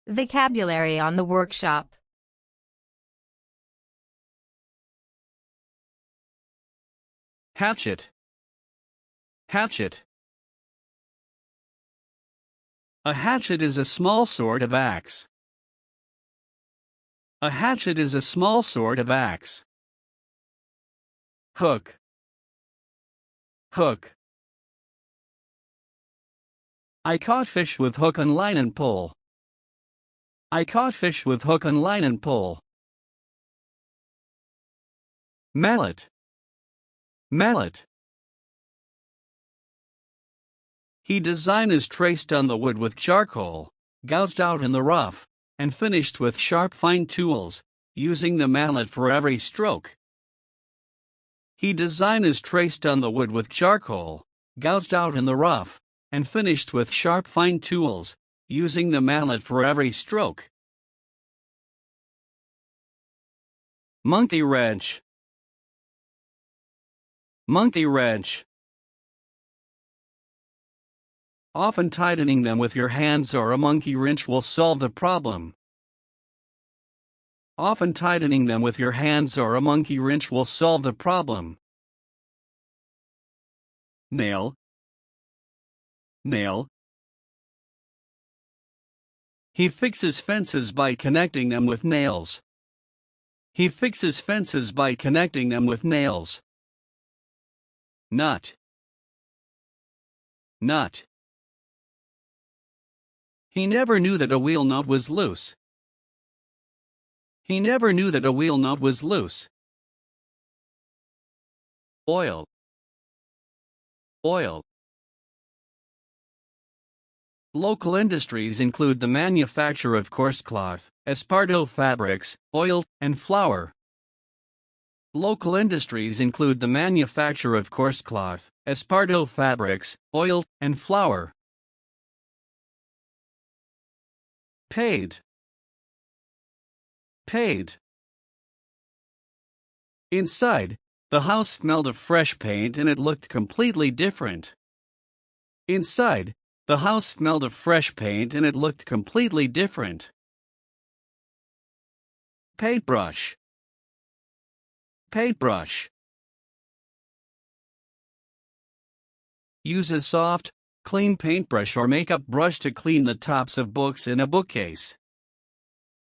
Vocabulary on the workshop. Hatchet. Hatchet. A hatchet is a small sort of axe. A hatchet is a small sort of axe. Hook. Hook. I caught fish with hook and line and pole. I caught fish with hook and line and pole. Mallet. Mallet. He design is traced on the wood with charcoal, gouged out in the rough, and finished with sharp fine tools, using the mallet for every stroke. He design is traced on the wood with charcoal, gouged out in the rough, and finished with sharp fine tools, using the mallet for every stroke. Monkey wrench. Monkey wrench. Often tightening them with your hands or a monkey wrench will solve the problem. Often tightening them with your hands or a monkey wrench will solve the problem. Nail. Nail. He fixes fences by connecting them with nails. He fixes fences by connecting them with nails. Nut. Nut. He never knew that a wheel nut was loose. He never knew that a wheel nut was loose. Oil. Oil. Local industries include the manufacture of coarse cloth, esparto fabrics, oil, and flour. Local industries include the manufacture of coarse cloth, esparto fabrics, oil, and flour. Paid. Paid. Inside, the house smelled of fresh paint and it looked completely different. Inside, the house smelled of fresh paint and it looked completely different. Paintbrush. Paintbrush. Use a soft, clean paintbrush or makeup brush to clean the tops of books in a bookcase.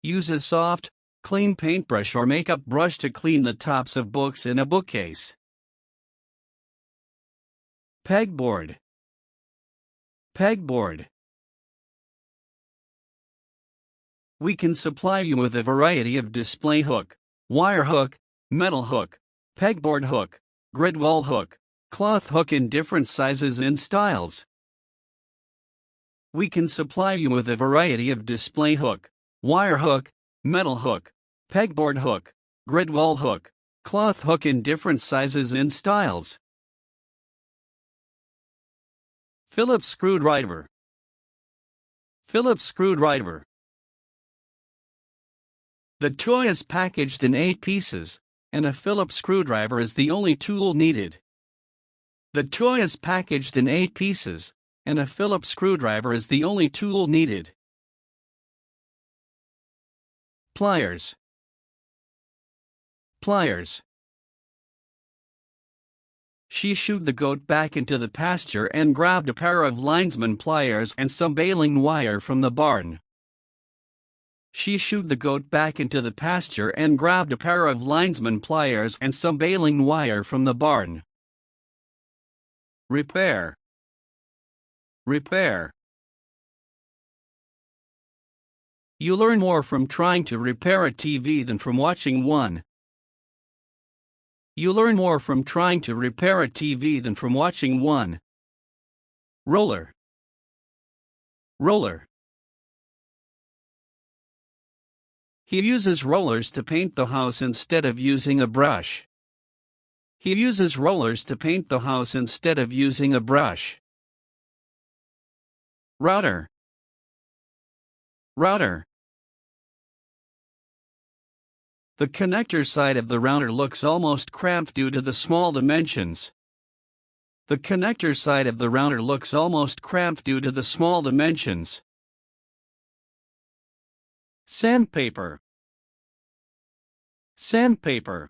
Use a soft, clean paintbrush or makeup brush to clean the tops of books in a bookcase. Pegboard. Pegboard. We can supply you with a variety of display hook, wire hook, metal hook, pegboard hook, grid wall hook, cloth hook in different sizes and styles. We can supply you with a variety of display hook, wire hook, metal hook, pegboard hook, grid wall hook, cloth hook in different sizes and styles. Phillips screwdriver. Phillips screwdriver. The toy is packaged in 8 pieces, and a Phillips screwdriver is the only tool needed. The toy is packaged in 8 pieces, and a Phillips screwdriver is the only tool needed. Pliers. Pliers. She shooed the goat back into the pasture and grabbed a pair of linesman pliers and some baling wire from the barn. She shooed the goat back into the pasture and grabbed a pair of linesman pliers and some baling wire from the barn. Repair. Repair. You learn more from trying to repair a TV than from watching one. You learn more from trying to repair a TV than from watching one. Roller. Roller. He uses rollers to paint the house instead of using a brush. He uses rollers to paint the house instead of using a brush. Router. Router. The connector side of the router looks almost cramped due to the small dimensions. The connector side of the router looks almost cramped due to the small dimensions. Sandpaper. Sandpaper.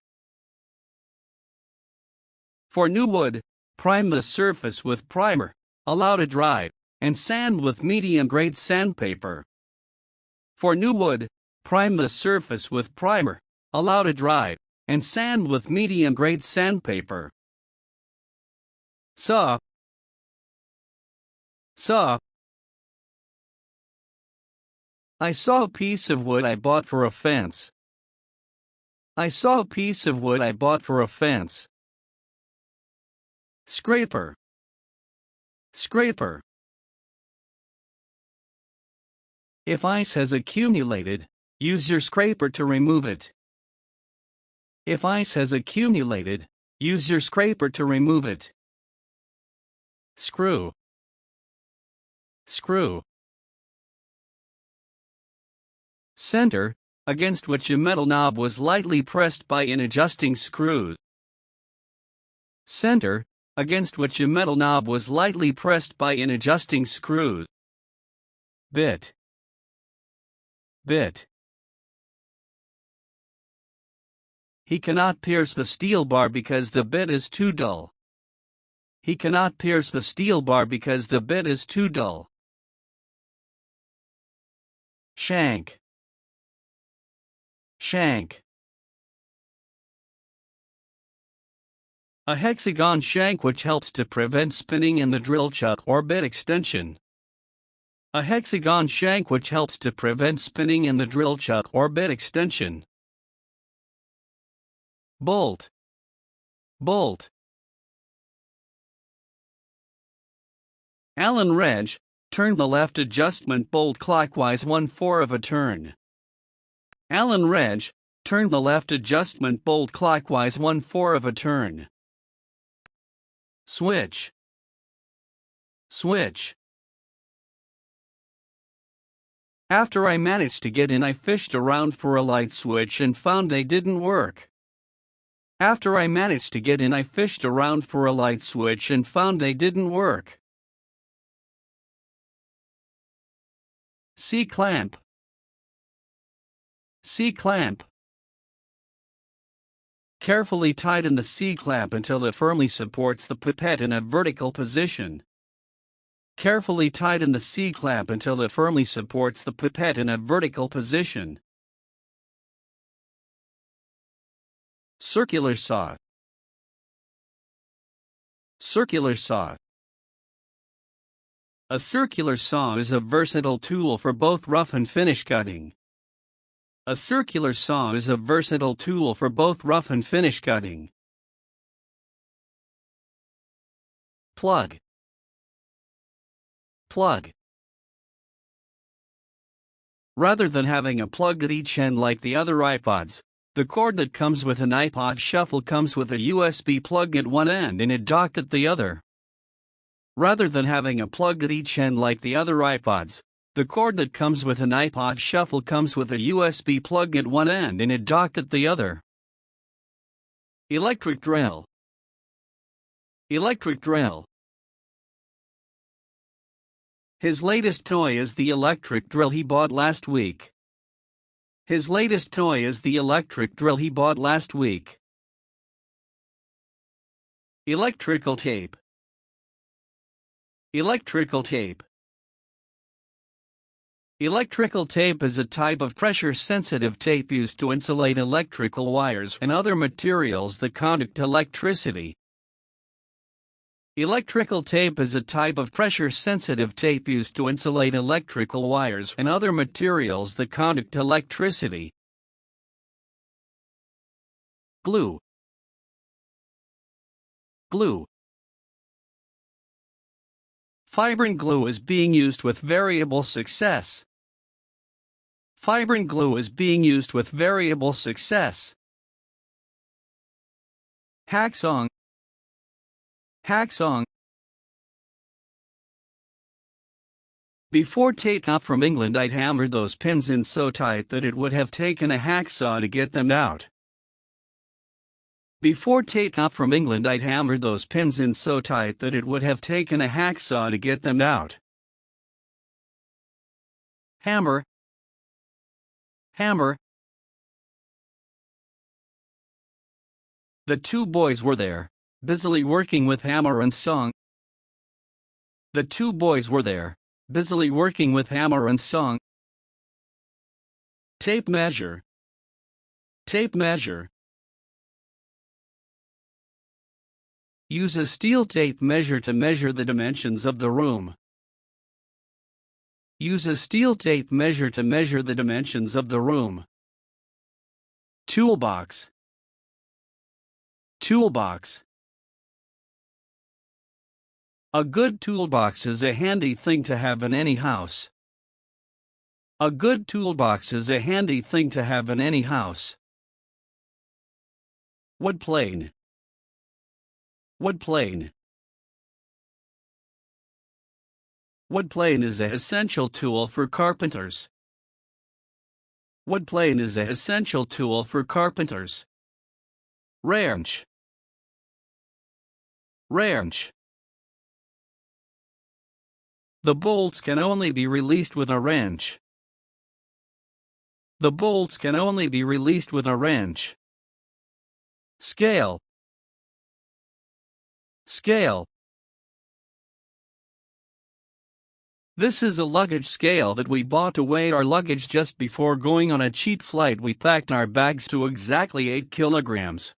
For new wood, prime the surface with primer, allow to dry, and sand with medium-grade sandpaper. For new wood, prime the surface with primer, allow to dry, and sand with medium-grade sandpaper. Saw. Saw. I saw a piece of wood I bought for a fence. I saw a piece of wood I bought for a fence. Scraper. Scraper. If ice has accumulated, use your scraper to remove it. If ice has accumulated, use your scraper to remove it. Screw. Screw. Center, against which a metal knob was lightly pressed by an adjusting screw. Center, against which a metal knob was lightly pressed by an adjusting screw. Bit. Bit. He cannot pierce the steel bar because the bit is too dull. He cannot pierce the steel bar because the bit is too dull. Shank. Shank. A hexagon shank which helps to prevent spinning in the drill chuck or bit extension. A hexagon shank which helps to prevent spinning in the drill chuck or bit extension. Bolt. Bolt. Allen wrench, turn the left adjustment bolt clockwise 1/4 of a turn. Allen wrench, turn the left adjustment bolt clockwise 1/4 of a turn. Switch. Switch. After I managed to get in, I fished around for a light switch and found they didn't work. After I managed to get in, I fished around for a light switch and found they didn't work. C-clamp. C-clamp. Carefully tighten the C-clamp until it firmly supports the pipette in a vertical position. Carefully tighten the C-clamp until it firmly supports the pipette in a vertical position. Circular saw. Circular saw. A circular saw is a versatile tool for both rough and finish cutting. A circular saw is a versatile tool for both rough and finish cutting. Plug. Plug. Rather than having a plug at each end like the other iPods, the cord that comes with an iPod Shuffle comes with a USB plug at one end and a dock at the other. Rather than having a plug at each end like the other iPods, the cord that comes with an iPod Shuffle comes with a USB plug at one end and a dock at the other. Electric drill. Electric drill. His latest toy is the electric drill he bought last week. His latest toy is the electric drill he bought last week. Electrical tape. Electrical tape. Electrical tape is a type of pressure-sensitive tape used to insulate electrical wires and other materials that conduct electricity. Electrical tape is a type of pressure-sensitive tape used to insulate electrical wires and other materials that conduct electricity. Glue. Glue. Fibrin glue is being used with variable success. Fibrin glue is being used with variable success. Hacksong. Hacksong. Before takeoff from England, I'd hammered those pins in so tight that it would have taken a hacksaw to get them out. Before takeoff from England, I'd hammered those pins in so tight that it would have taken a hacksaw to get them out. Hammer. hammer. The two boys were there, busily working with hammer and song. The two boys were there, busily working with hammer and song. Tape measure. Tape measure. Use a steel tape measure to measure the dimensions of the room. Use a steel tape measure to measure the dimensions of the room. Toolbox. Toolbox. A good toolbox is a handy thing to have in any house. A good toolbox is a handy thing to have in any house. Wood plane. Wood plane. Wood plane is an essential tool for carpenters. Wood plane is an essential tool for carpenters. Wrench. Wrench. The bolts can only be released with a wrench. The bolts can only be released with a wrench. Scale. Scale. This is a luggage scale that we bought to weigh our luggage just before going on a cheap flight. We packed our bags to exactly 8 kilograms.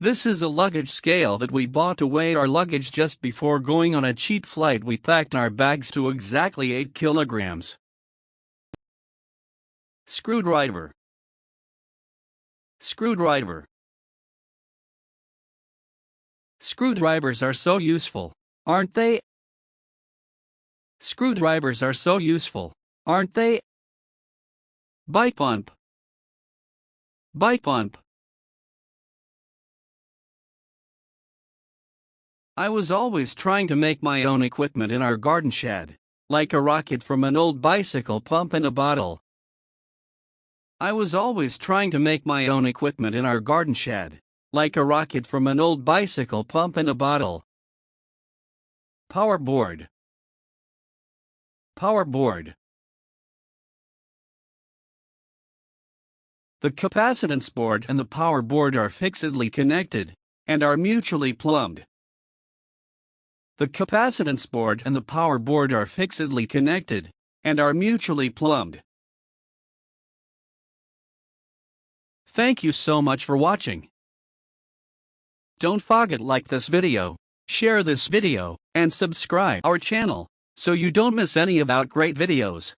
This is a luggage scale that we bought to weigh our luggage just before going on a cheap flight. We packed our bags to exactly 8 kilograms. Screwdriver. Screwdriver. Screwdrivers are so useful, aren't they? Screwdrivers are so useful, aren't they? Bike pump. Bike pump. I was always trying to make my own equipment in our garden shed, like a rocket from an old bicycle pump in a bottle. I was always trying to make my own equipment in our garden shed, like a rocket from an old bicycle pump in a bottle. Power board. Power board. The capacitance board and the power board are fixedly connected and are mutually plumbed. The capacitance board and the power board are fixedly connected and are mutually plumbed. Thank you so much for watching. Don't forget to like this video, share this video, and subscribe our channel so you don't miss any of our great videos.